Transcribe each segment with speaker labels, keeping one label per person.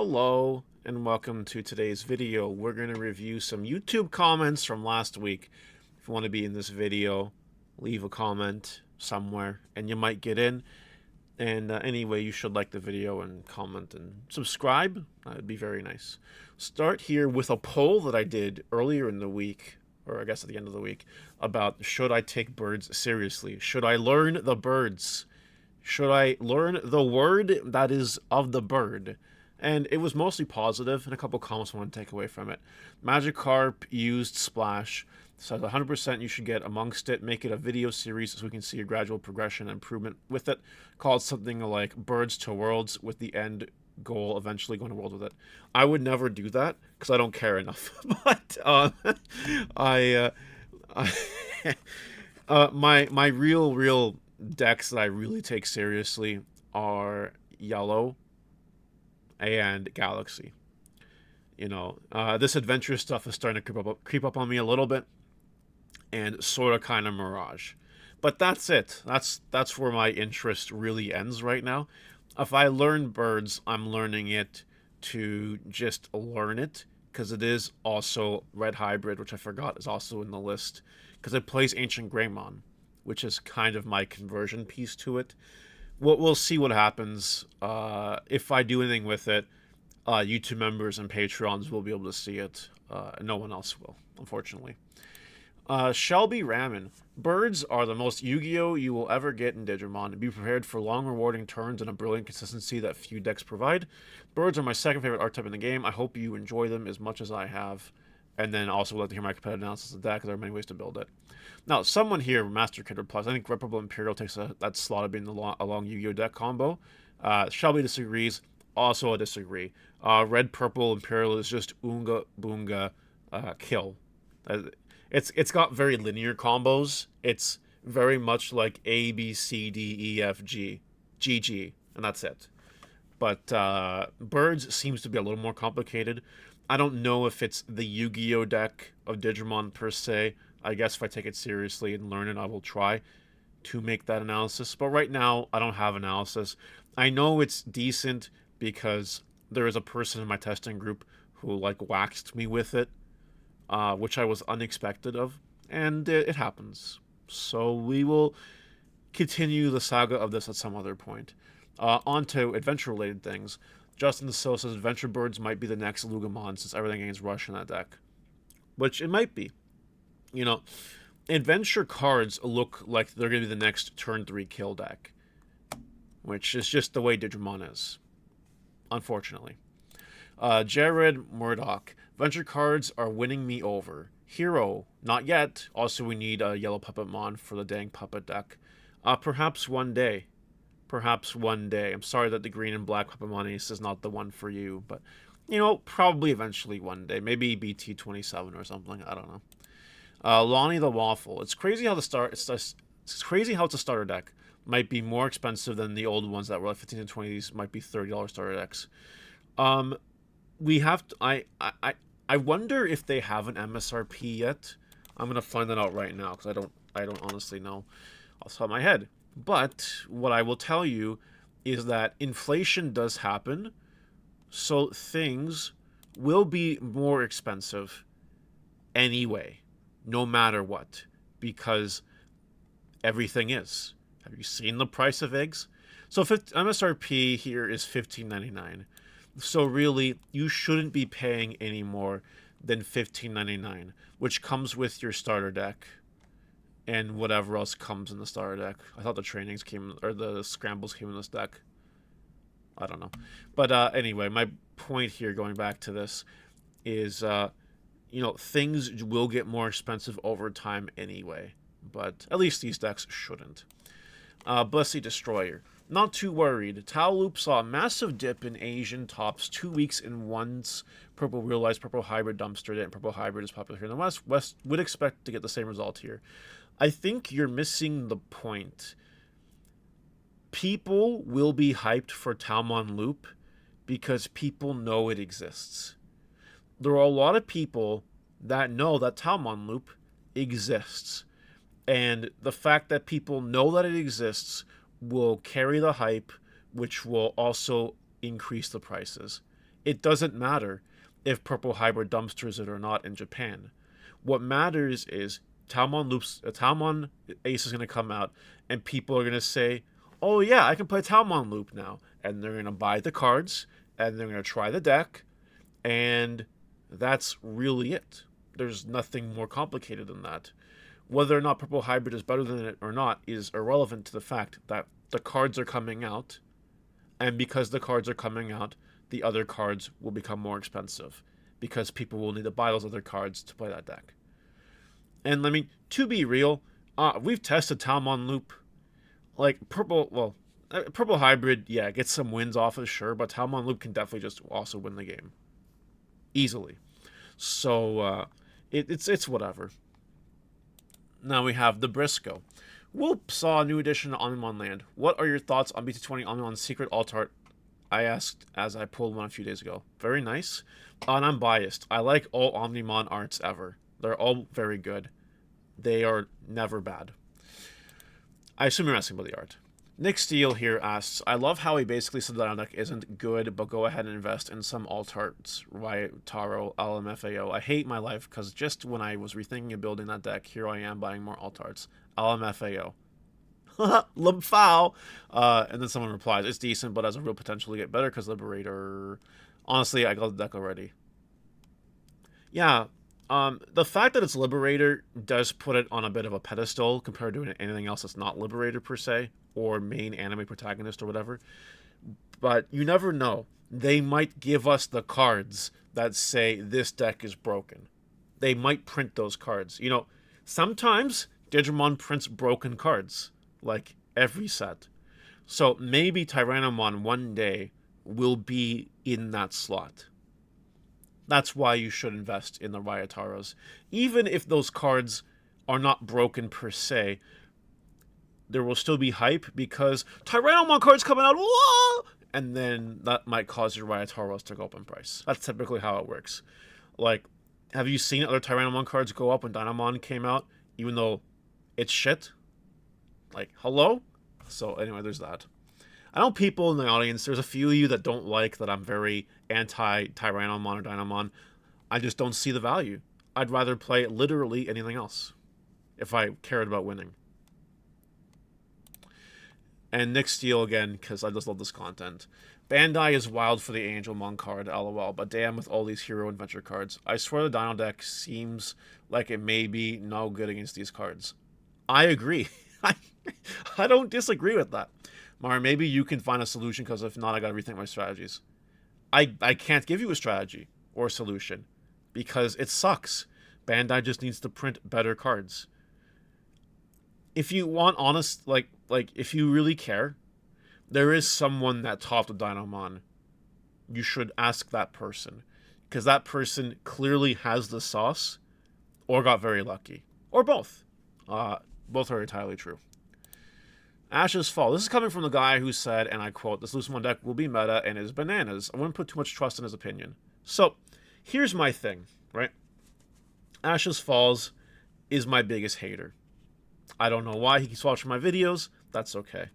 Speaker 1: Hello and welcome to today's video. We're going to review some YouTube comments from last week. If you want to be in this video, leave a comment somewhere and you might get in. And anyway, you should like the video and comment and subscribe. That would be very nice. Start here with a poll that I did earlier in the week, or I guess at the end of the week, about should I take birds seriously? Should I learn the birds? Should I learn the word that is of the bird? And it was mostly positive, and a couple comments I want to take away from it. Magikarp used Splash, says 100% you should get amongst it, make it a video series so we can see a gradual progression and improvement with it, called something like Birds to Worlds, with the end goal eventually going to world with it. I would never do that because I don't care enough. But I, my real decks that I really take seriously are Yellow and Galaxy. This adventure stuff is starting to creep up on me a little bit, and sort of kind of Mirage. But that's it. That's where my interest really ends right now. If I learn birds, I'm learning it to just learn it, because it is also Red Hybrid, which I forgot is also in the list, because it plays Ancient Greymon, which is kind of my conversion piece to it. We'll see what happens. If I do anything with it, YouTube members and Patreons will be able to see it. No one else will, unfortunately. Shelby Ramen. Birds are the most Yu-Gi-Oh! You will ever get in Digimon. Be prepared for long, rewarding turns and a brilliant consistency that few decks provide. Birds are my second favorite archetype in the game. I hope you enjoy them as much as I have. And then also would like to hear my competitive analysis of the deck, because there are many ways to build it. Now, someone here, Master Kid, replies, I think Reputable Imperial takes that slot of being a long Yu-Gi-Oh! Deck combo. Shelby disagrees. Also, I disagree. Red-Purple Imperial is just Oonga Boonga kill. It's got very linear combos. It's very much like A, B, C, D, E, F, G, G, G, and that's it. But Birds seems to be a little more complicated. I don't know if it's the Yu-Gi-Oh! Deck of Digimon per se. I guess if I take it seriously and learn it, I will try to make that analysis. But right now, I don't have analysis. I know it's decent because there is a person in my testing group who waxed me with it, which I was unexpected of, and it happens. So we will continue the saga of this at some other point. On to adventure-related things. Justin DeSille says Adventure Birds might be the next Lugamon since everything gains Rush in that deck. Which it might be. Adventure cards look like they're going to be the next turn 3 kill deck. Which is just the way Digimon is. Unfortunately. Jared Murdoch. Adventure cards are winning me over. Hero, not yet. Also, we need a Yellow Puppetmon for the dang puppet deck. Perhaps one day. Perhaps one day. I'm sorry that the green and black Puppetmon Ace is not the one for you, but, probably eventually one day. Maybe BT27 or something. I don't know. Lonnie the Waffle. It's crazy how it's crazy how it's a starter deck. Might be more expensive than the old ones that were like 15 to 20. These might be $30 starter decks. We have to, I wonder if they have an MSRP yet. I'm gonna find that out right now because I don't honestly know off the top of my head. But what I will tell you is that inflation does happen, so things will be more expensive anyway, no matter what, because everything is. Have you seen the price of eggs? So MSRP here is $15.99. So really, you shouldn't be paying any more than $15.99, which comes with your starter deck and whatever else comes in the starter deck. I thought the trainings came, or the scrambles came in this deck. I don't know. But anyway, my point here, going back to this, is, things will get more expensive over time anyway. But at least these decks shouldn't. Bussy Destroyer. Not too worried. Tao Loop saw a massive dip in Asian tops 2 weeks in once. Purple realized Purple Hybrid dumpstered it, and Purple Hybrid is popular here in the West. West would expect to get the same result here. I think you're missing the point. People will be hyped for Taomon Loop because people know it exists. There are a lot of people that know that Taomon Loop exists. And the fact that people know that it exists will carry the hype, which will also increase the prices. It doesn't matter if Purple Hybrid dumpsters it or not in Japan. What matters is Talmon Ace is going to come out, and people are going to say, oh yeah, I can play Talmon Loop now. And they're going to buy the cards, and they're going to try the deck, and that's really it. There's nothing more complicated than that. Whether or not Purple Hybrid is better than it or not is irrelevant to the fact that the cards are coming out, and because the cards are coming out, the other cards will become more expensive because people will need to buy those other cards to play that deck. And I mean, to be real, we've tested Talmon Loop. Like, Purple Hybrid, yeah, gets some wins off of, sure, but Talmon Loop can definitely just also win the game. Easily. So, it's whatever. Now we have the Briscoe. Whoop saw a new addition to Omnimon Land. What are your thoughts on BT20 Omnimon's secret alt art? I asked as I pulled one a few days ago. Very nice. And I'm biased. I like all Omnimon arts ever. They're all very good. They are never bad. I assume you're asking about the art. Nick Steele here asks, I love how he basically said that our deck isn't good, but go ahead and invest in some alt arts. Riot, Taro, LMFAO. I hate my life because just when I was rethinking of building that deck, here I am buying more alt arts. LMFAO. Libfoul. And then someone replies, it's decent, but has a real potential to get better because Liberator. Honestly, I got the deck already. Yeah. The fact that it's Liberator does put it on a bit of a pedestal compared to anything else that's not Liberator per se, or main anime protagonist or whatever. But you never know. They might give us the cards that say this deck is broken. They might print those cards. You know, sometimes Digimon prints broken cards, like every set. So maybe Tyrannomon one day will be in that slot. That's why you should invest in the Ryataros. Even if those cards are not broken per se, there will still be hype because Tyrannomon cards coming out, whoa! And then that might cause your Ryataros to go up in price. That's typically how it works. Like, have you seen other Tyrannomon cards go up when Dynamon came out, even though it's shit? Like, hello? So anyway, there's that. I know people in the audience, there's a few of you that don't like that I'm very anti-Tyrannomon or Dynamon. I just don't see the value. I'd rather play literally anything else if I cared about winning. And Nick Steele again, because I just love this content. Bandai is wild for the Angelmon card, lol, but damn with all these hero adventure cards. I swear the Dino deck seems like it may be no good against these cards. I agree. I don't disagree with that. Mara, maybe you can find a solution, because if not, I gotta rethink my strategies. I can't give you a strategy or a solution because it sucks. Bandai just needs to print better cards. If you want honest, like if you really care, there is someone that topped the Dynamon. You should ask that person, because that person clearly has the sauce, or got very lucky, or both. Both are entirely true. Ash's Fall. This is coming from the guy who said, and I quote, this Lucemon deck will be meta and is bananas. I wouldn't put too much trust in his opinion. So, here's my thing, right? Ash's Falls is my biggest hater. I don't know why he keeps watching my videos. That's okay.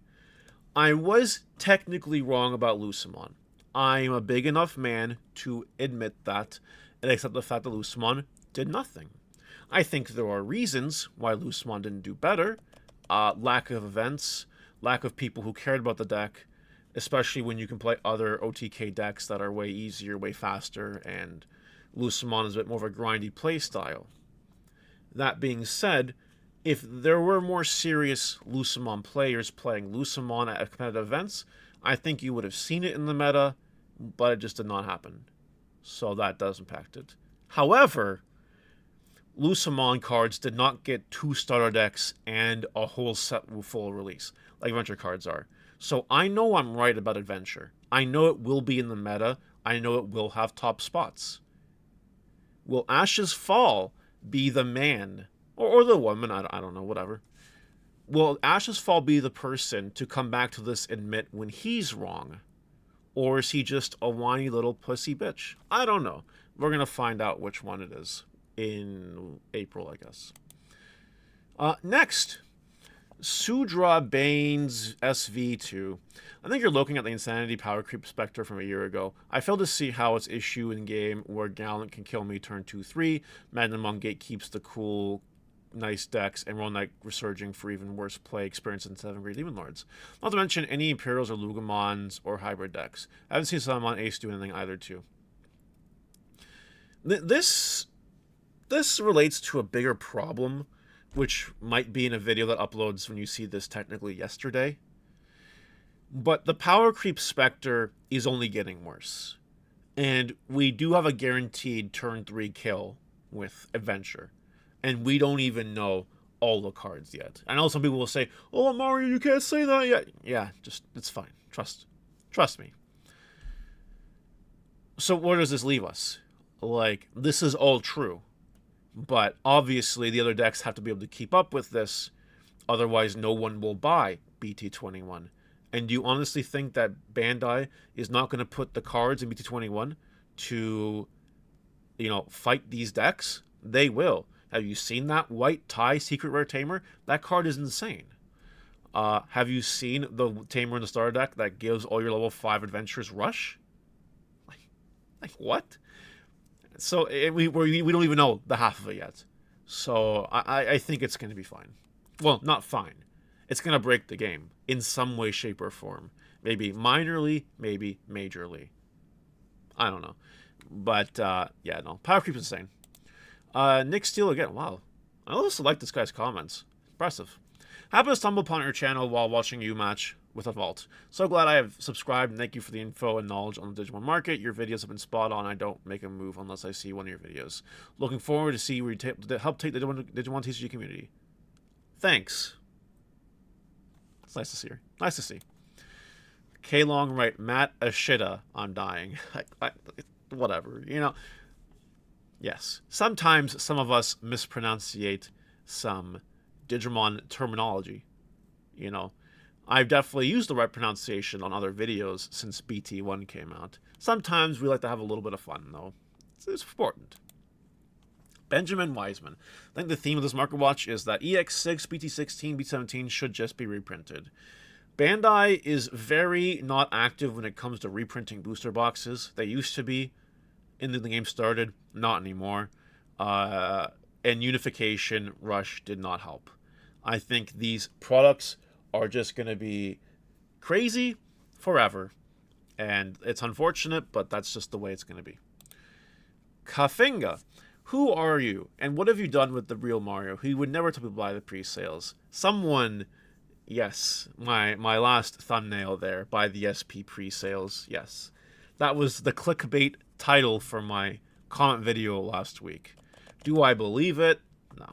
Speaker 1: I was technically wrong about Lucemon. I'm a big enough man to admit that and accept the fact that Lucemon did nothing. I think there are reasons why Lucemon didn't do better. Lack of events, lack of people who cared about the deck, especially when you can play other OTK decks that are way easier, way faster, and Lucemon is a bit more of a grindy play style. That being said, if there were more serious Lucemon players playing Lucemon at competitive events, I think you would have seen it in the meta, but it just did not happen. So that does impact it. However, Lucemon cards did not get 2 starter decks and a whole set full release, like Adventure cards are. So I know I'm right about Adventure. I know it will be in the meta. I know it will have top spots. Will Ash's Fall be the man, or the woman, I don't know, whatever. Will Ash's Fall be the person to come back to this and admit when he's wrong? Or is he just a whiny little pussy bitch? I don't know. We're going to find out which one it is in April, I guess. Next, Sudra Baines SV2. I think you're looking at the Insanity Power Creep Spectre from a year ago. I fail to see how its issue in game where Gallant can kill me turn 2-3, Magnum on Gate keeps the cool, nice decks, and Roll Knight resurging for even worse play experience in 7th grade Demon Lords. Not to mention any Imperials or Lugamons or hybrid decks. I haven't seen Salamon Ace do anything either too. This relates to a bigger problem, which might be in a video that uploads when you see this technically yesterday. But the Power Creep Spectre is only getting worse. And we do have a guaranteed turn 3 kill with Adventure. And we don't even know all the cards yet. I know some people will say, "Oh, Mario, you can't say that yet." Yeah, just, it's fine. Trust me. So where does this leave us? Like, this is all true. But obviously, the other decks have to be able to keep up with this. Otherwise, no one will buy BT21. And do you honestly think that Bandai is not going to put the cards in BT21 to, fight these decks? They will. Have you seen that White Tai Secret Rare Tamer? That card is insane. Have you seen the Tamer in the starter deck that gives all your level 5 adventures rush? Like what? So we don't even know the half of it yet. So I think it's going to be fine. Well, not fine. It's going to break the game in some way, shape, or form. Maybe minorly, maybe majorly. I don't know. But, yeah, no. Power Creep is insane. Nick Steele again. Wow. I also like this guy's comments. Impressive. Happened to stumble upon your channel while watching you match with a vault. So glad I have subscribed, and thank you for the info and knowledge on the Digimon market. Your videos have been spot on. I don't make a move unless I see one of your videos. Looking forward to see where you help take the Digimon TCG community. Thanks. It's nice to see her. Nice to see. K-Long, right. Matt Ashita, I'm dying. Whatever, Yes. Sometimes some of us mispronunciate some Digimon terminology. I've definitely used the right pronunciation on other videos since BT1 came out. Sometimes we like to have a little bit of fun, though. It's important. Benjamin Wiseman. I think the theme of this Market Watch is that EX6, BT16, BT17 should just be reprinted. Bandai is very not active when it comes to reprinting booster boxes. They used to be in the game started, not anymore. And Unification Rush did not help. I think these products are just going to be crazy forever. And it's unfortunate, but that's just the way it's going to be. Kafinga. Who are you? And what have you done with the real Mario? He would never tell people buy the pre-sales. Someone, yes, my last thumbnail there, buy the SP pre-sales. Yes. That was the clickbait title for my comment video last week. Do I believe it? No.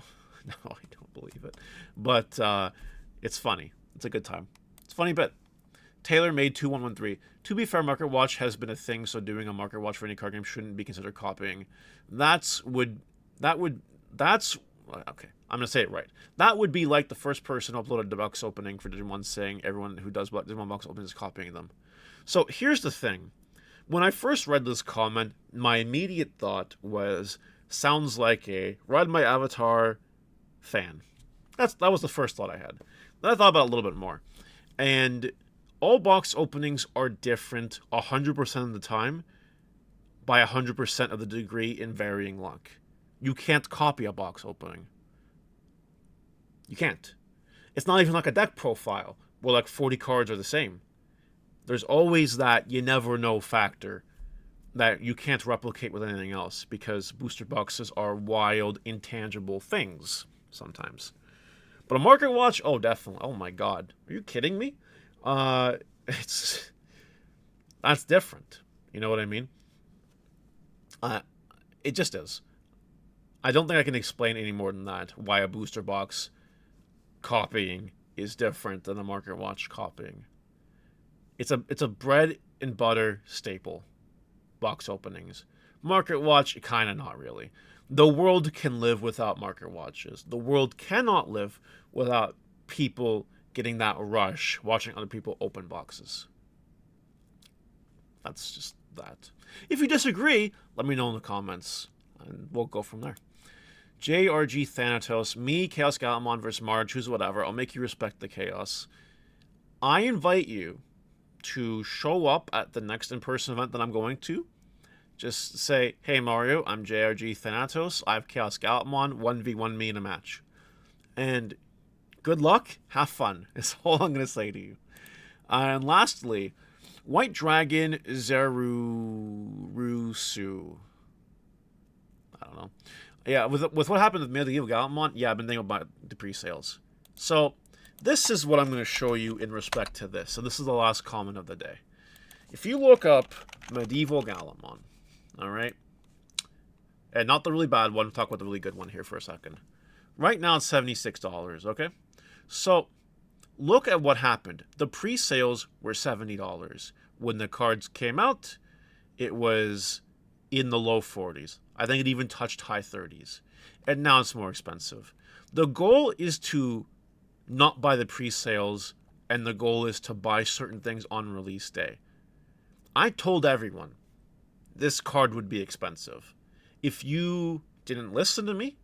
Speaker 1: No, I don't believe it. But it's funny. It's a good time. It's a funny bit. Taylor made 2113. To be fair, Market Watch has been a thing, so doing a Market Watch for any card game shouldn't be considered copying. Okay, I'm gonna say it right. That would be like the first person who uploaded the box opening for Digimon saying everyone who does Digimon box openings is copying them. So here's the thing. When I first read this comment, my immediate thought was, sounds like a Ride My Avatar fan. That was the first thought I had. Then I thought about it a little bit more. And all box openings are different 100% of the time by 100% of the degree in varying luck. You can't copy a box opening. You can't. It's not even like a deck profile where like 40 cards are the same. There's always that you never know factor that you can't replicate with anything else because booster boxes are wild, intangible things sometimes. But a Market Watch, oh, definitely. Oh my God. Are you kidding me? That's different. You know what I mean? It just is. I don't think I can explain any more than that why a booster box copying is different than a Market Watch copying. It's a bread and butter staple. Box openings. Market Watch, kind of not really. The world can live without Market Watches. The world cannot live without people getting that rush watching other people open boxes. That's just that. If you disagree, let me know in the comments, and we'll go from there. JRG Thanatos, me, Chaos Galamon versus Marge, who's whatever. I'll make you respect the chaos. I invite you to show up at the next in-person event that I'm going to. Just say, hey Mario, I'm JRG Thanatos. I have Chaos Galamon, 1v1 me in a match. And good luck, have fun, is all I'm going to say to you. And lastly, White Dragon Zerusu. I don't know. Yeah, with what happened with Medieval Galamon, yeah, I've been thinking about the pre-sales. So, this is what I'm going to show you in respect to this. So this is the last comment of the day. If you look up Medieval Galamon, alright? And not the really bad one, talk about the really good one here for a second. Right now it's $76, okay? So, look at what happened. The pre-sales were $70. When the cards came out, it was in the low 40s. I think it even touched high 30s. And now it's more expensive. The goal is to not buy the pre-sales, and the goal is to buy certain things on release day. I told everyone this card would be expensive. If you didn't listen to me,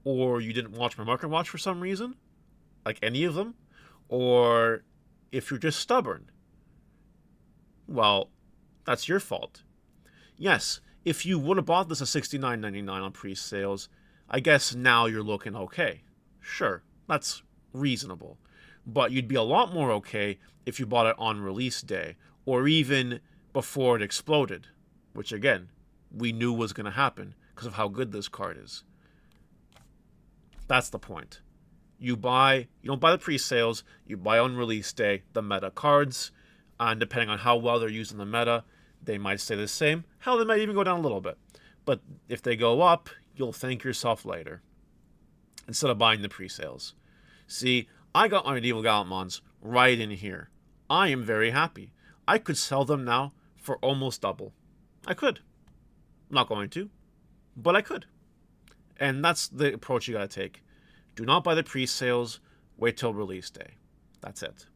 Speaker 1: or you didn't watch my Market Watch for some reason, like any of them, or if you're just stubborn, well, that's your fault. Yes, if you would have bought this at $69.99 on pre-sales, I guess now you're looking okay. Sure, that's reasonable. But you'd be a lot more okay if you bought it on release day, or even before it exploded, which again, we knew was going to happen because of how good this card is. That's the point. You don't buy the pre-sales, you buy on release day the meta cards, and depending on how well they're used in the meta, they might stay the same. Hell, they might even go down a little bit. But if they go up, you'll thank yourself later, instead of buying the pre-sales. See, I got my Medieval Galamons right in here. I am very happy. I could sell them now for almost double. I could. I'm not going to, but I could. And that's the approach you gotta take. Do not buy the pre-sales, wait till release day. That's it.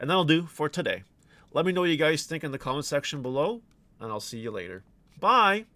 Speaker 1: And that'll do for today. Let me know what you guys think in the comment section below, and I'll see you later. Bye!